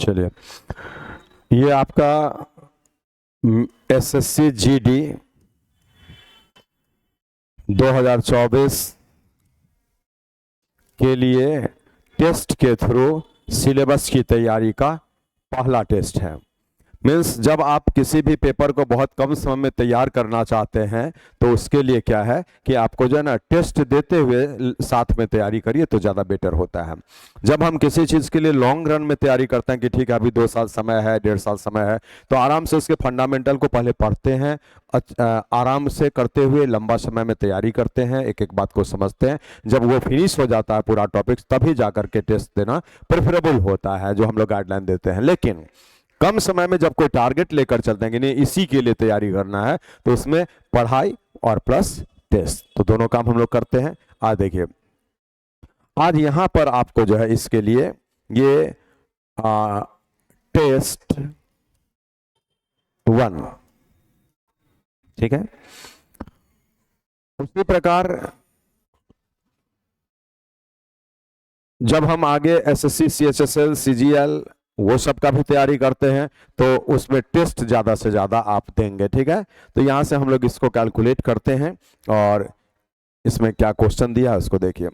चलिए, ये आपका एसएससी जीडी 2024 के लिए टेस्ट के थ्रू सिलेबस की तैयारी का पहला टेस्ट है। मीन्स जब आप किसी भी पेपर को बहुत कम समय में तैयार करना चाहते हैं तो उसके लिए क्या है कि आपको जो है ना टेस्ट देते हुए साथ में तैयारी करिए तो ज़्यादा बेटर होता है। जब हम किसी चीज़ के लिए लॉन्ग रन में तैयारी करते हैं कि ठीक है अभी 2 साल समय है, 1.5 साल समय है, तो आराम से उसके फंडामेंटल को पहले पढ़ते हैं, आराम से करते हुए लंबा समय में तैयारी करते हैं, एक एक बात को समझते हैं। जब वो फिनिश हो जाता है पूरा टॉपिक तभी जाकर के टेस्ट देना प्रेफरेबल होता है, जो हम लोग गाइडलाइन देते हैं। लेकिन कम समय में जब कोई टारगेट लेकर चलते हैं कि नहीं इसी के लिए तैयारी करना है तो उसमें पढ़ाई और प्लस टेस्ट तो दोनों काम हम लोग करते हैं। आज देखिए, आज यहां पर आपको जो है इसके लिए ये टेस्ट 1, ठीक है। उसी प्रकार जब हम आगे एसएससी, सीएचएसएल, सीजीएल वो सब का भी तैयारी करते हैं तो उसमें टेस्ट ज़्यादा से ज़्यादा आप देंगे, ठीक है। तो यहाँ से हम लोग इसको कैलकुलेट करते हैं और इसमें क्या क्वेश्चन दिया है उसको देखिए।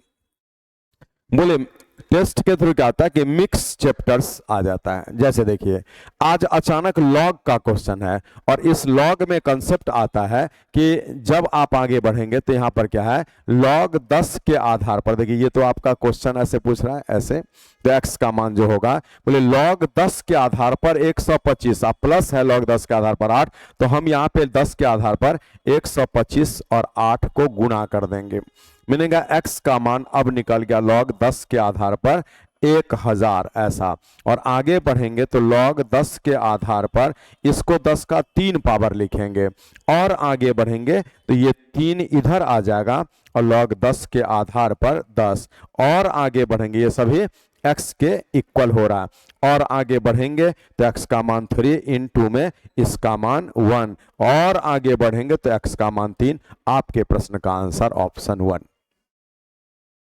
बोले टेस्ट के थ्रू क्या आता है कि मिक्स चैप्टर्स आ जाता है। जैसे देखिए आज अचानक लॉग का क्वेश्चन है और इस लॉग में कंसेप्ट आता है कि जब आप आगे बढ़ेंगे तो यहाँ पर क्या है लॉग 10 के आधार पर, देखिए ये तो आपका क्वेश्चन ऐसे पूछ रहा है ऐसे, तो x का मान जो होगा बोले लॉग 10 के आधार पर 125, अब प्लस है लॉग 10 के आधार पर 8, तो हम यहाँ पे 10 के आधार पर 125 और 8 को गुणा कर देंगे। मिलेगा x का मान अब निकल गया लॉग 10 के आधार पर 1000 ऐसा। और आगे बढ़ेंगे तो लॉग 10 के आधार पर इसको 10 का 3 पावर लिखेंगे और आगे बढ़ेंगे तो ये 3 इधर आ जाएगा और लॉग 10 के आधार पर 10 और आगे बढ़ेंगे, ये सभी x के इक्वल हो रहा है और आगे बढ़ेंगे तो x का मान 3 इन 2 में इसका मान 1 और आगे बढ़ेंगे तो x का मान 3। आपके प्रश्न का आंसर ऑप्शन 1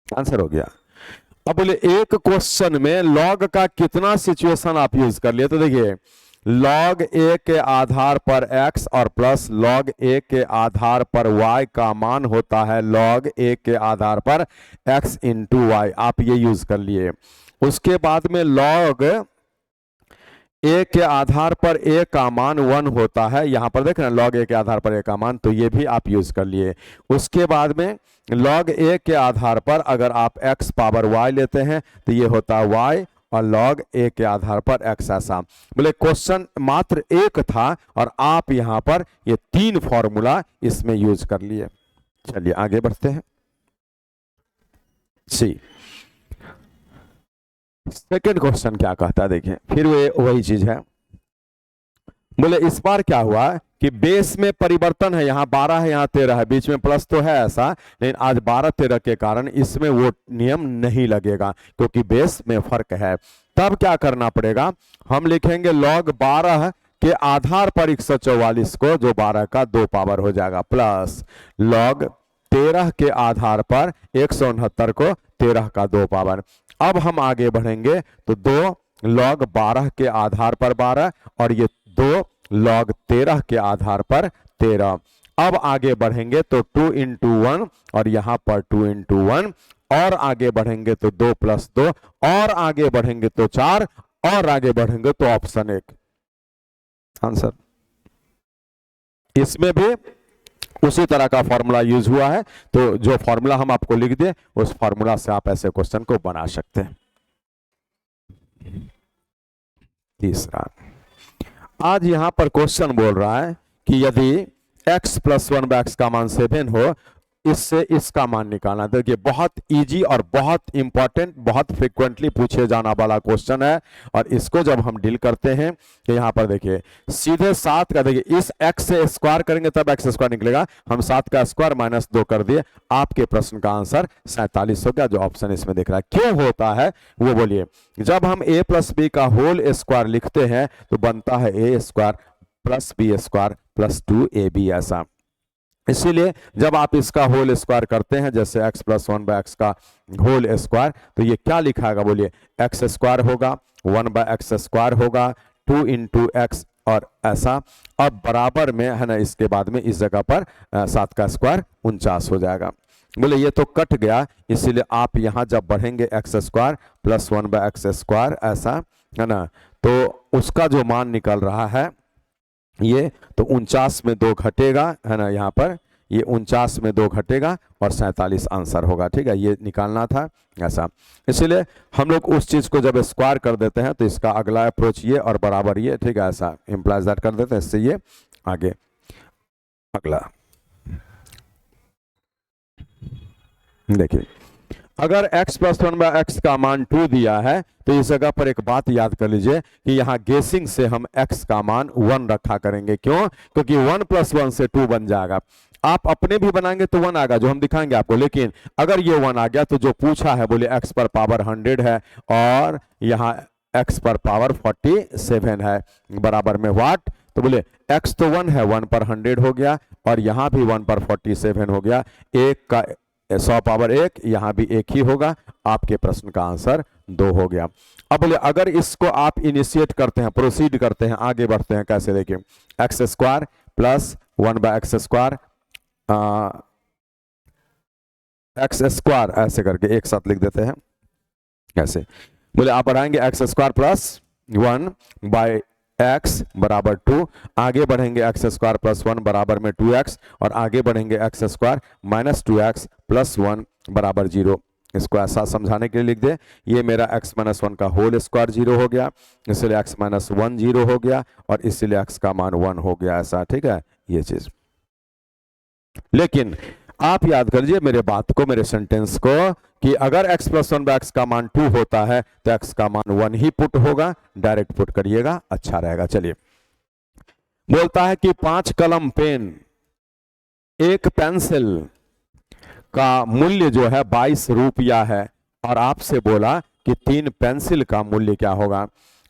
आंसर हो गया। अब बोले एक क्वेश्चन में लॉग का कितना सिचुएशन आप यूज कर लिए, तो देखिए लॉग a के आधार पर x और प्लस लॉग a के आधार पर y का मान होता है लॉग a के आधार पर x इंटू वाई, आप ये यूज कर लिए। उसके बाद में लॉग a के आधार पर a का मान 1 होता है, यहां पर देख रहे हैं लॉग a के आधार पर a का मान, तो ये भी आप यूज कर लिए। उसके बाद में लॉग a के आधार पर अगर आप x पावर y लेते हैं तो ये होता है y और लॉग a के आधार पर x ऐसा। बोले क्वेश्चन मात्र एक था और आप यहां पर ये 3 फॉर्मूला इसमें यूज कर लिए। चलिए आगे बढ़ते हैं। सी सेकेंड क्वेश्चन क्या कहता है देखिए, फिर वही चीज है। बोले इस बार क्या हुआ कि बेस में परिवर्तन है, यहाँ 12 है यहाँ 13 है, बीच में प्लस तो है ऐसा, लेकिन आज 12-13 के कारण इसमें वो नियम नहीं लगेगा क्योंकि बेस में फर्क है। तब क्या करना पड़ेगा, हम लिखेंगे लॉग 12 के आधार पर 144 को जो 12 का 2 पावर हो जाएगा प्लस लॉग 13 के आधार पर 169 को 13 का 2 पावर। अब हम आगे बढ़ेंगे तो 2 लॉग 12 के आधार पर 12 और ये 2 लॉग 13 के आधार पर 13। अब आगे बढ़ेंगे तो 2 इंटू 1 और यहां पर 2 इंटू 1 और आगे बढ़ेंगे तो 2 प्लस 2 और आगे बढ़ेंगे तो 4 और आगे बढ़ेंगे तो ऑप्शन 1 आंसर। इसमें भी उसी तरह का फॉर्मूला यूज हुआ है, तो जो फॉर्मूला हम आपको लिख दे उस फॉर्मूला से आप ऐसे क्वेश्चन को बना सकते हैं। तीसरा, आज यहां पर क्वेश्चन बोल रहा है कि यदि x + 1/x का मान 7 हो, इससे इसका मान निकालना। देखिए बहुत इजी और बहुत इंपॉर्टेंट, बहुत फ्रिक्वेंटली पूछे जाना वाला क्वेश्चन है और इसको जब हम डील करते हैं तो यहाँ पर देखिए सीधे 7 का, देखिए इस x से स्क्वायर करेंगे तब x² निकलेगा, हम 7 का स्क्वायर माइनस 2 कर दिए, आपके प्रश्न का आंसर 47 हो गया, जो ऑप्शन इसमें दिख रहा है। क्यों होता है वो बोलिए, जब हम a + b का होल स्क्वायर लिखते हैं तो बनता है a² + b² + 2ab ऐसा। इसीलिए जब आप इसका होल स्क्वायर करते हैं, जैसे x प्लस 1/x का होल स्क्वायर, तो ये क्या लिखाएगा बोलिए, एक्स स्क्वायर होगा, 1/x स्क्वायर होगा, 2 इंटू एक्स, और ऐसा। अब बराबर में है ना, इसके बाद में इस जगह पर 7 का स्क्वायर 49 हो जाएगा। बोले ये तो कट गया, इसीलिए आप यहाँ जब बढ़ेंगे x square plus 1/x square, ऐसा है ना, तो उसका जो मान निकल रहा है ये, तो 49 में 2 घटेगा, है ना, यहाँ पर ये 49 में 2 घटेगा और 47 आंसर होगा। ठीक है, ये निकालना था ऐसा। इसलिए हम लोग उस चीज को जब स्क्वायर कर देते हैं तो इसका अगला अप्रोच ये और बराबर ये, ठीक है, ऐसा इंप्लाइज दैट कर देते हैं। इससे ये आगे अगला देखिए, अगर x प्लस 1/x का मान 2 दिया है, तो इस जगह पर एक बात याद कर लीजिए कि यहाँ गेसिंग से हम x का मान 1 रखा करेंगे। क्यों? क्योंकि 1 प्लस 1 से 2 बन जाएगा। आप अपने भी बनाएंगे तो 1 आएगा, जो हम दिखाएंगे आपको, लेकिन अगर ये 1 आ गया तो जो पूछा है बोले x पर पावर 100 है और यहाँ x पर पावर 47 है, बराबर में व्हाट, तो बोले x तो 1 है, 1 पर 100 हो गया, और यहाँ भी 1 पर 47 हो गया, 1 का 100 पावर 1, यहाँ भी 1 ही होगा। आपके प्रश्न का आंसर 2 हो गया। अब बोले अगर इसको आप इनिशिएट करते हैं, प्रोसीड करते हैं, आगे बढ़ते हैं, कैसे देखिए, x square plus 1/x square, x square ऐसे करके एक साथ लिख देते हैं ऐसे। बोले आप बढ़ाएंगे एक्स स्क्वायर प्लस 1/x बराबर 2, आगे बढ़ेंगे एक्स स्क्वायर प्लस 1 बराबर में 2x, और आगे बढ़ेंगे x square minus 2x plus 1 बराबर 0। इसको ऐसा समझाने के लिए लिख दे, ये मेरा x माइनस 1 का होल स्क्वायर 0 हो गया, इसलिए x माइनस 1 0 हो गया, और इसलिए x का मान 1 हो गया, ऐसा। ठीक है, ये चीज। लेकिन आप याद करिए मेरे बात को, मेरे सेंटेंस को, कि अगर x प्लस 1/x का मान 2 होता है तो x का मान 1 ही पुट होगा। डायरेक्ट पुट करिएगा, अच्छा रहेगा। चलिए, बोलता है कि 5 कलम पेन, 1 पेंसिल का मूल्य जो है 22 रुपया है, और आपसे बोला कि 3 पेंसिल का मूल्य क्या होगा।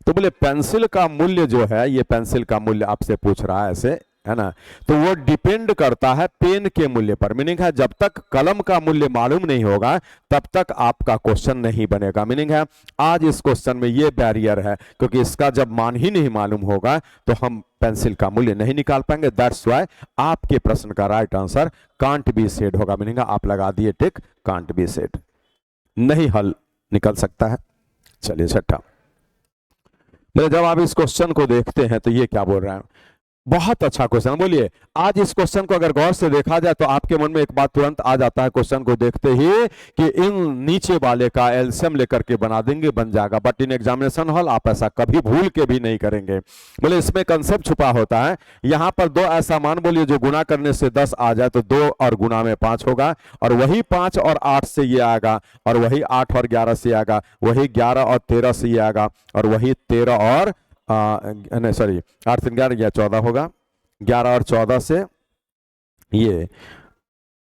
तो बोले पेंसिल का मूल्य जो है, ये पेंसिल का मूल्य आपसे पूछ रहा है ऐसे, है ना, तो वो डिपेंड करता है पेन के मूल्य पर। मीनिंग है जब तक कलम का मूल्य मालूम नहीं होगा तब तक आपका क्वेश्चन नहीं बनेगा। मीनिंग है आज इस क्वेश्चन में ये बैरियर है, क्योंकि इसका जब मान ही नहीं मालूम होगा तो हम पेंसिल का मूल्य नहीं निकाल पाएंगे। दैट्स व्हाई आपके प्रश्न का right answer can't be said होगा। मीनिंग आप लगा दिए टिक, कांट बी सेड, नहीं हल निकल सकता है। चलिए छठा, जब आप इस क्वेश्चन को देखते हैं तो ये क्या बोल रहा है, बहुत अच्छा क्वेश्चन। बोलिए आज इस क्वेश्चन को अगर गौर से देखा जाए तो आपके मन में एक बात तुरंत आ जाता है क्वेश्चन को देखते ही, कि इन नीचे वाले का एलसीएम लेकर के बना देंगे, बन जाएगा। बट इन एग्जामिनेशन हॉल आप ऐसा कभी भूल के भी नहीं करेंगे। बोले इसमें कंसेप्ट छुपा होता है। यहां पर 2 ऐसा मान बोलिए जो गुना करने से 10 आ जाए, तो 2 और गुना में 5 होगा, और वही 5 और 8 से ये आएगा, और वही 8 और 11 से आएगा, वही 11 और 13 से ये आएगा, और वही 13 और नहीं सॉरी 8 3 11 या 14 होगा, 11 और 14 से ये,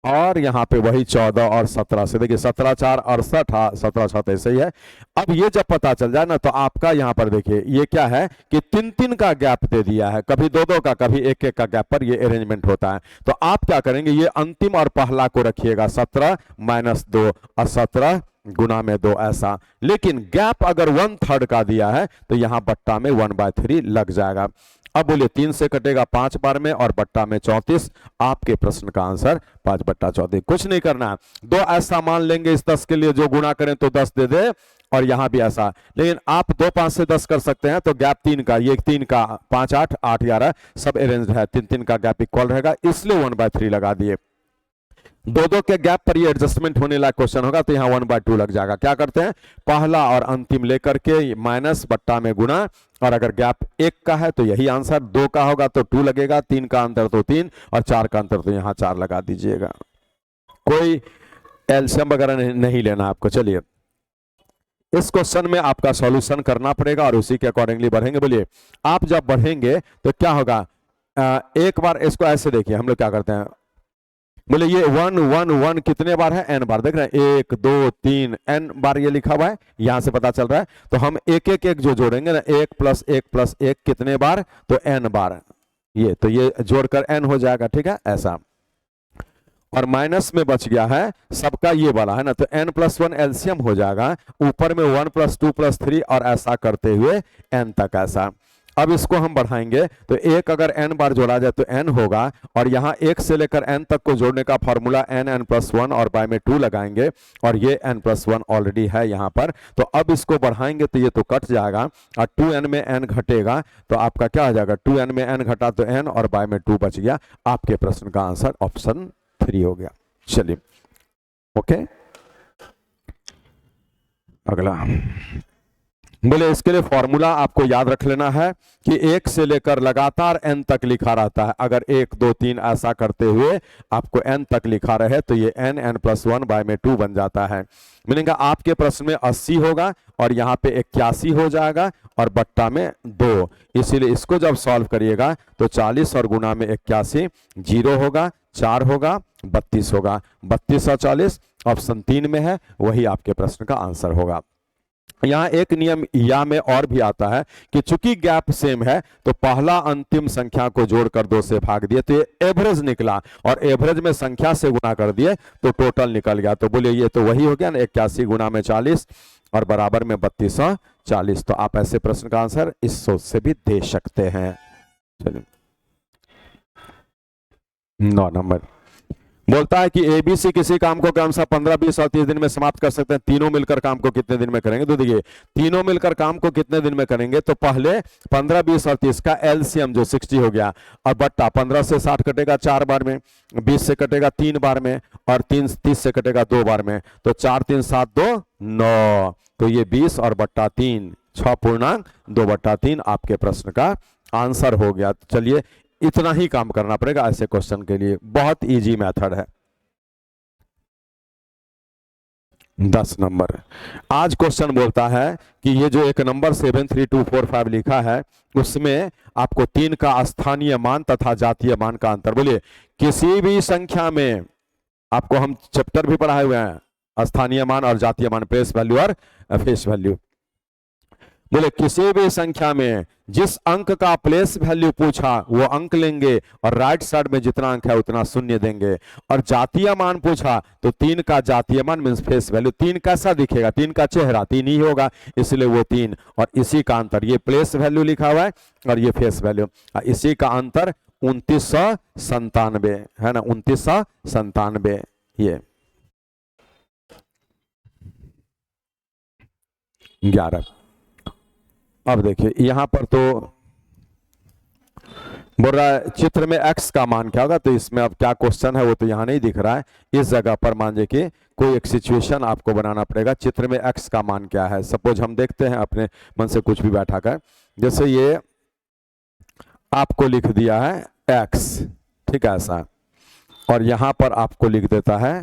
और यहाँ पे वही 14 और 17 से। देखिए 17 4 68, 17 6 ऐसे ही है। अब ये जब पता चल जाए ना तो आपका यहाँ पर देखिए ये क्या है कि 3 का गैप दे दिया है, कभी 2 का, कभी 1 का गैप पर ये अरेंजमेंट होता है। तो आप क्या करेंगे, ये अंतिम और पहला को रखिएगा 17 माइनस 2 और 17 गुना में 2 ऐसा। लेकिन गैप अगर 1/3 का दिया है तो यहां बट्टा में 1/3 लग जाएगा। अब बोलिए 3 से कटेगा 5 बार में और बट्टा में 34। आपके प्रश्न का आंसर 5/34। कुछ नहीं करना है, 2 ऐसा मान लेंगे इस 10 के लिए जो गुना करें तो 10 दे दे, और यहां भी ऐसा। लेकिन आप 2 5 से 10 कर सकते हैं, तो गैप 3 का, ये 3 का 5 8 8 11 सब अरेंज है, 3 का गैप इक्वल रहेगा, इसलिए 1/3 लगा दिए। 2 के गैप पर ये एडजस्टमेंट होने लायक क्वेश्चन होगा तो यहाँ 1/2 लग जाएगा। क्या करते हैं, पहला और अंतिम लेकर के माइनस बट्टा में गुना, और अगर गैप 1 का है तो यही आंसर, 2 का होगा तो 2 लगेगा, 3 का अंतर तो 3, और 4 का अंतर तो यहाँ 4 लगा दीजिएगा। कोई एलसीएम वगैरह नहीं लेना आपको। चलिए इस क्वेश्चन में आपका सॉल्यूशन करना पड़ेगा और उसी के अकॉर्डिंगली बढ़ेंगे। बोलिए आप जब बढ़ेंगे तो क्या होगा, एक बार इसको ऐसे देखिए, हम लोग क्या करते हैं, बोले ये 1 1 1 कितने बार है, n बार। देख रहे हैं 1 2 3 n बार ये लिखा हुआ है, यहां से पता चल रहा है। तो हम एक एक एक जो जोड़ेंगे ना, 1 + 1 + 1 कितने बार, तो n बार, ये तो ये जोड़कर n हो जाएगा। ठीक है, ऐसा। और माइनस में बच गया है सबका ये वाला है ना, तो n+1 एलसीएम हो जाएगा, ऊपर में 1+2+3 और ऐसा करते हुए n तक ऐसा। अब इसको हम बढ़ाएंगे तो एक अगर n बार जोड़ा जाए तो n होगा, और यहाँ एक से लेकर n तक को जोड़ने का फॉर्मूला n+1 और बाय में 2 लगाएंगे, और ये n+1 ऑलरेडी है यहाँ पर। तो अब इसको बढ़ाएंगे तो ये तो कट जाएगा, और 2n में n घटेगा तो आपका क्या हो जाएगा, 2n में n घटा तो n और बाय में 2 बच गया। आपके प्रश्न का आंसर ऑप्शन 3 हो गया। चलिए ओके, अगला बोले इसके लिए फॉर्मूला आपको याद रख लेना है कि 1 से लेकर लगातार n तक लिखा रहता है। अगर 1 2 3 ऐसा करते हुए आपको n तक लिखा रहे तो ये n+1 बाय में 2 बन जाता है। मीनिंग आपके प्रश्न में 80 होगा और यहाँ पे 81 हो जाएगा और बट्टा में 2, इसीलिए इसको जब सॉल्व करिएगा तो 40 और गुना में 81 0 होगा, 4 होगा, 32 होगा। 32 और 40 ऑप्शन 3 में है, वही आपके प्रश्न का आंसर होगा। यहाँ एक नियम या में और भी आता है कि चूंकि गैप सेम है तो पहला अंतिम संख्या को जोड़कर 2 से भाग दिए तो ये एवरेज निकला, और एवरेज में संख्या से गुना कर दिए तो टोटल निकल गया। तो बोलिए ये तो वही हो गया ना, 81 गुना में 40 और बराबर में 32 और 40। तो आप ऐसे प्रश्न का आंसर इस सोच से भी दे सकते हैं। चलिए 9 नंबर बोलता है कि एबीसी किसी काम को क्रमशः 15, 20 और 30 दिन में समाप्त कर सकते हैं। तीनों मिलकर काम को कितने दिन में करेंगे? तो देखिए तीनों मिलकर काम को कितने दिन में करेंगे, तो पहले 15, 20 और 30 का एलसीएम जो 60 हो गया, और बट्टा 15 से 60 कटेगा 4 बार में, 20 से कटेगा 3 बार में, और 30 से कटेगा 2 बार में। तो 4 3 7 2 9, तो ये 20 और बट्टा 3 6.2/3 आपके प्रश्न का आंसर हो गया। तो चलिए इतना ही काम करना पड़ेगा ऐसे क्वेश्चन के लिए, बहुत इजी मेथड है। 10 नंबर आज क्वेश्चन बोलता है कि ये जो एक नंबर 73245 लिखा है उसमें आपको 3 का स्थानीय मान तथा जातीय मान का अंतर। बोलिए किसी भी संख्या में, आपको हम चैप्टर भी पढ़ाए हुए हैं स्थानीय मान और जातीय मान, प्लेस वैल्यू और फेस वैल्यू। बोले किसी भी संख्या में जिस अंक का प्लेस वैल्यू पूछा वो अंक लेंगे, और राइट साइड में जितना अंक है उतना शून्य देंगे। और जातीय मान पूछा तो 3 का जातीय मान मीन्स फेस वैल्यू। 3 कैसा दिखेगा? 3 का चेहरा 3 ही होगा, इसलिए वो 3, और इसी का अंतर, ये प्लेस वैल्यू लिखा हुआ है और ये फेस वैल्यू, इसी का अंतर 2997 है ना, 2997 ये 11। अब देखिए यहां पर तो बोल रहा है चित्र में x का मान क्या होगा, तो इसमें अब क्या क्वेश्चन है वो तो यहां नहीं दिख रहा है। इस जगह पर मान लीजिए कि कोई एक सिचुएशन आपको बनाना पड़ेगा, चित्र में x का मान क्या है। सपोज हम देखते हैं अपने मन से कुछ भी बैठा कर, जैसे ये आपको लिख दिया है x, ठीक है ऐसा, और यहां पर आपको लिख देता है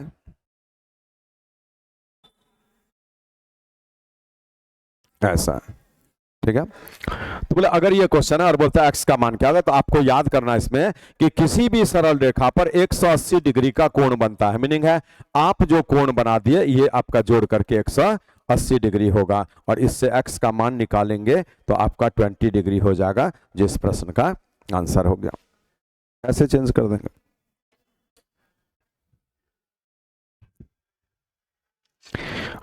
ऐसा, ठीक है। तो बोले अगर ये क्वेश्चन है और बोलता है x का मान क्या होगा, तो आपको याद करना इसमें कि किसी भी सरल रेखा पर 180 डिग्री का कोण बनता है। मीनिंग है आप जो कोण बना दिए ये आपका जोड़ करके 180 डिग्री होगा, और इससे x का मान निकालेंगे तो आपका 20 डिग्री हो जाएगा, जिस प्रश्न का आंसर हो गया। ऐसे चेंज कर देंगे।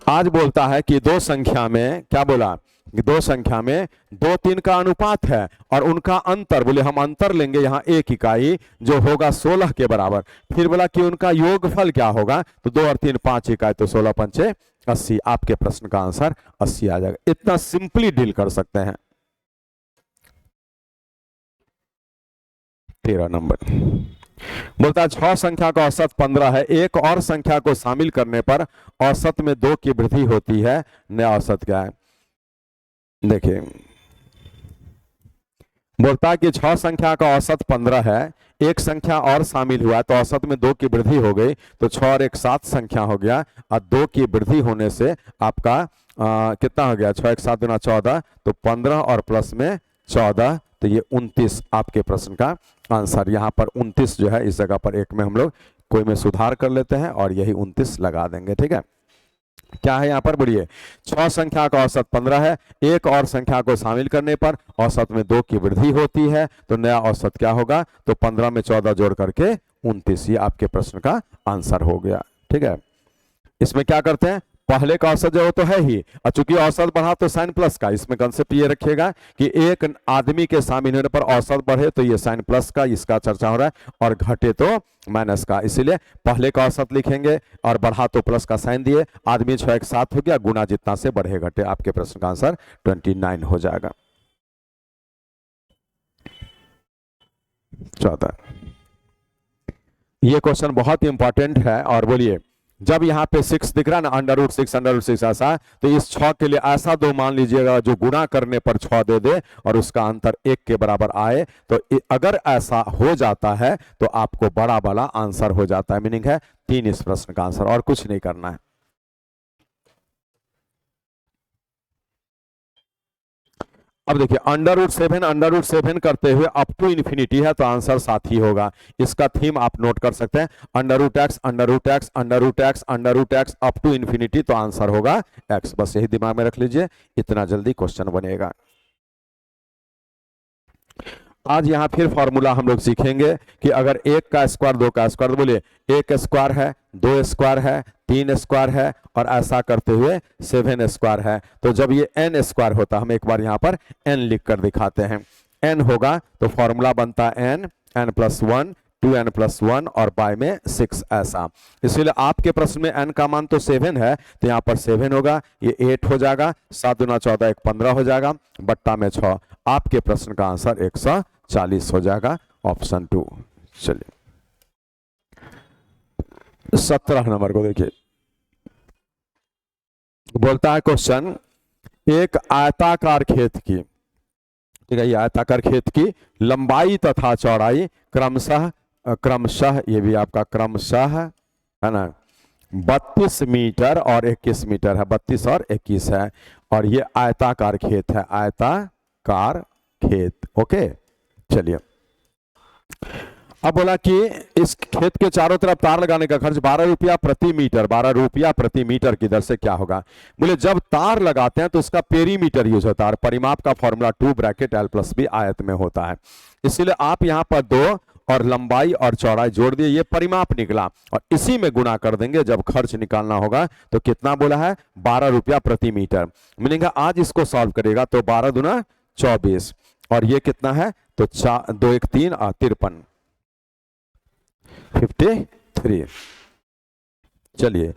आज बोलता है कि दो संख्या में, क्या बोला, दो संख्या में 2 3 का अनुपात है और उनका अंतर, बोले हम अंतर लेंगे यहाँ 1 इकाई जो होगा 16 के बराबर। फिर बोला कि उनका योगफल क्या होगा, तो 2 और 3 5 इकाई, तो 16 पंचे 80। आपके प्रश्न का आंसर 80 आ जाएगा। इतना सिंपली डील कर सकते हैं। 13 नंबर बोलता है 6 संख्या का औसत 15 है, एक और संख्या को शामिल करने पर औसत में 2 की वृद्धि होती है, नया औसत क्या है? देखिए बोलता है कि 6 संख्या का औसत 15 है, एक संख्या और शामिल हुआ तो औसत में 2 की वृद्धि हो गई, तो 6 और 1 7 संख्या हो गया, और 2 की वृद्धि होने से आपका कितना हो गया, 6 1 7 गुना 14, तो 15 और प्लस में 14, तो ये 29 आपके प्रश्न का आंसर। यहाँ पर 29 जो है इस जगह पर एक में हम लोग कोई में सुधार कर लेते हैं और यही 29 लगा देंगे, ठीक है। क्या है यहाँ पर, बोलिए 6 संख्या का औसत 15 है, एक और संख्या को शामिल करने पर औसत में 2 की वृद्धि होती है, तो नया औसत क्या होगा, तो 15 में 14 जोड़ करके 29, ये आपके प्रश्न का आंसर हो गया। ठीक है, इसमें क्या करते हैं, पहले का औसत जो तो है ही, और चूंकि औसत बढ़ा तो साइन प्लस का, इसमें कंसेप्ट ये रखिएगा कि एक आदमी के शामिल होने पर औसत बढ़े तो ये साइन प्लस का, इसका चर्चा हो रहा है, और घटे तो माइनस का, इसीलिए पहले का औसत लिखेंगे और बढ़ा तो प्लस का साइन दिए, आदमी 6 एक साथ हो गया, गुना जितना से बढ़े घटे, आपके प्रश्न का आंसर 29 हो जाएगा। 14, ये क्वेश्चन बहुत ही इंपॉर्टेंट है। और बोलिए, जब यहाँ पे 6 दिख रहा है ना, √6 ऐसा, तो इस 6 के लिए ऐसा 2 मान लीजिएगा जो गुणा करने पर 6 दे दे और उसका अंतर 1 के बराबर आए, तो अगर ऐसा हो जाता है तो आपको बड़ा वाला आंसर हो जाता है। मीनिंग है 3 इस प्रश्न का आंसर, और कुछ नहीं करना है। अब देखिए, √7 करते हुए अप टू इंफिनिटी है तो आंसर साथ ही होगा। इसका थीम आप नोट कर सकते हैं, √x अप टू इंफिनिटी, तो आंसर होगा x। बस यही दिमाग में रख लीजिए, इतना जल्दी क्वेश्चन बनेगा। आज यहां फिर फॉर्मूला हम लोग सीखेंगे कि अगर 1 का स्क्वायर 2 का स्क्वायर, बोलिए 1 स्क्वायर है, 2 स्क्वायर है, 3 स्क्वायर है, और ऐसा करते हुए 7 स्क्वायर है, तो जब ये n स्क्वायर होता, हम एक बार यहां पर n लिख कर दिखाते हैं। n होगा तो फॉर्मूला बनता है n+1, 2n+1 और बाय में 6 ऐसा। इसलिए आपके प्रश्न में n का मान तो 7 है, तो यहाँ पर 7 होगा, ये 8 हो जाएगा, 7 दूना 14, 1 15 हो जाएगा, बट्टा में 6, आपके प्रश्न का आंसर 140 हो जाएगा, ऑप्शन 2। चलिए 17 नंबर को देखिए, बोलता है क्वेश्चन, एक आयताकार खेत की, ठीक है, ये आयताकार खेत की लंबाई तथा चौड़ाई क्रमशः ये भी आपका क्रमशः है ना 32 मीटर और 21 मीटर है, 32 और 21 है, और ये आयताकार खेत है, आयताकार खेत। ओके, चलिए अब बोला कि इस खेत के चारों तरफ तार लगाने का खर्च 12 रुपया प्रति मीटर, 12 रुपया प्रति मीटर की दर से क्या होगा। बोले जब तार लगाते हैं तो उसका पेरीमीटर यूज होता है, परिमाप का फॉर्मूला 2 ब्रैकेट l+b आयत में होता है, इसलिए आप यहां पर 2 और लंबाई और चौड़ाई जोड़ दिए, ये परिमाप निकला, और इसी में गुणा कर देंगे जब खर्च निकालना होगा, तो कितना बोला है 12 रुपया प्रति मीटर। मीनिंग आज इसको सॉल्व करेगा तो 12 दूना 24, और ये कितना है तो 2 1 3 और 53, 53। चलिए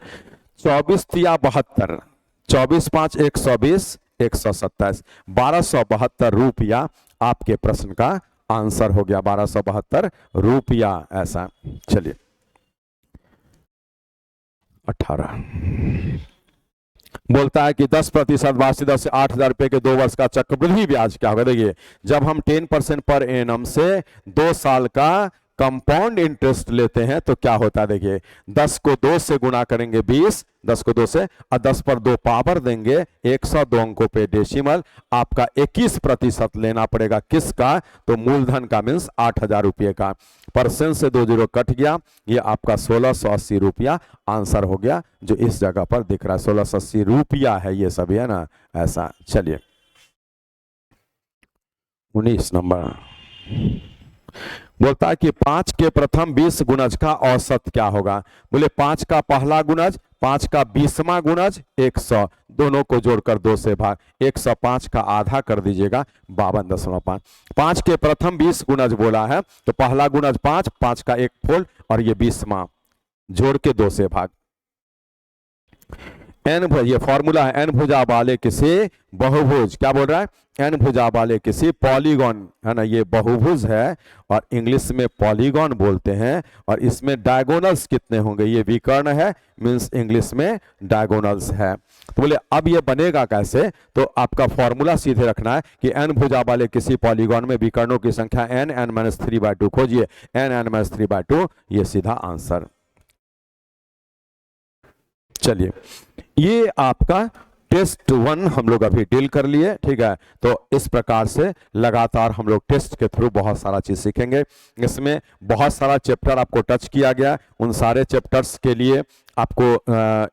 24 तिया 72, 24 5 120, 127, 1272 रुपया आपके प्रश्न का आंसर हो गया, 1272 रुपया ऐसा। चलिए 18 बोलता है कि 10% वार्षिक दर से 8,000 रुपए के 2 वर्ष का चक्रवृद्धि ब्याज क्या होगा। देखिए जब हम 10% पर एनम से 2 साल का कंपाउंड इंटरेस्ट लेते हैं तो क्या होता है, देखिए 10 को 2 से गुणा करेंगे 20, 10 को 2 से, और 10 पर 2 पावर देंगे, 102 अंकों पे डेसिमल, आपका 21% लेना पड़ेगा किसका, तो मूलधन का मीन्स 8,000 रुपये का, परसेंट से 2 जीरो कट गया, ये आपका 1680 रुपया आंसर हो गया, जो इस जगह पर दिख रहा है 1680 रुपया है, ये सभी है ना ऐसा। चलिए 19 नंबर बोलता है कि 5 के प्रथम 20 गुणज का औसत क्या होगा। बोले 5 का पहला गुणज, 5 का 20वां गुणज 100, दोनों को जोड़कर 2 से भाग, 105 का आधा कर दीजिएगा 52.5। 5 के प्रथम 20 गुणज बोला है तो पहला गुणज 5, 5 का 1 फोल्ड और ये 20वां जोड़ के 2 से भाग। एन, ये फॉर्मूला है, एन भुजा वाले किसी बहुभुज, क्या बोल रहा है, एन भुजा वाले किसी पॉलीगॉन, है ना, ये बहुभुज है और इंग्लिश में पॉलीगॉन बोलते हैं, और इसमें डायगोनल्स कितने होंगे, ये विकर्ण है मींस इंग्लिश में डायगोनल्स है। तो बोले अब ये बनेगा कैसे, तो आपका फॉर्मूला सीधे रखना है कि एन भुजा वाले किसी पॉलीगॉन में विकर्णों की संख्या n-3/2 खोजिए, n-3/2, ये सीधा आंसर। चलिए ये आपका टेस्ट 1 हम लोग अभी डील कर लिए, ठीक है। तो इस प्रकार से लगातार हम लोग टेस्ट के थ्रू बहुत सारा चीज सीखेंगे, इसमें बहुत सारा चैप्टर आपको टच किया गया, उन सारे चैप्टर्स के लिए आपको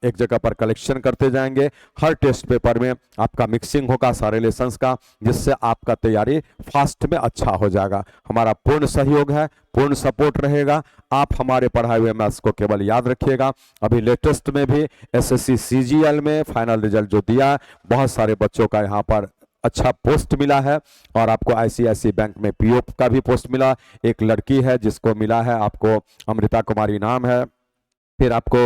एक जगह पर कलेक्शन करते जाएंगे। हर टेस्ट पेपर में आपका मिक्सिंग होगा सारे लेसन्स का, जिससे आपका तैयारी फास्ट में अच्छा हो जाएगा। हमारा पूर्ण सहयोग है, पूर्ण सपोर्ट रहेगा। आप हमारे पढ़ाए हुए मैथ्स को केवल याद रखिएगा। अभी लेटेस्ट में भी एसएससी सीजीएल में फाइनल रिजल्ट जो दिया, बहुत सारे बच्चों का यहाँ पर अच्छा पोस्ट मिला है, और आपको आईसीआईसी बैंक में पीओ का भी पोस्ट मिला। एक लड़की है जिसको मिला है, आपको अमृता कुमारी नाम है। फिर आपको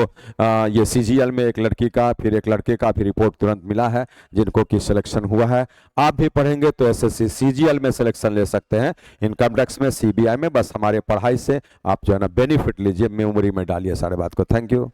ये सीजीएल में एक लड़की का, फिर एक लड़के का भी रिपोर्ट तुरंत मिला है, जिनको की सिलेक्शन हुआ है। आप भी पढ़ेंगे तो एसएससी सीजीएल में सिलेक्शन ले सकते हैं, इनकम टैक्स में, सीबीआई में। बस हमारे पढ़ाई से आप जो है ना बेनिफिट लीजिए, मेमोरी में डालिए सारे बात को। Thank you.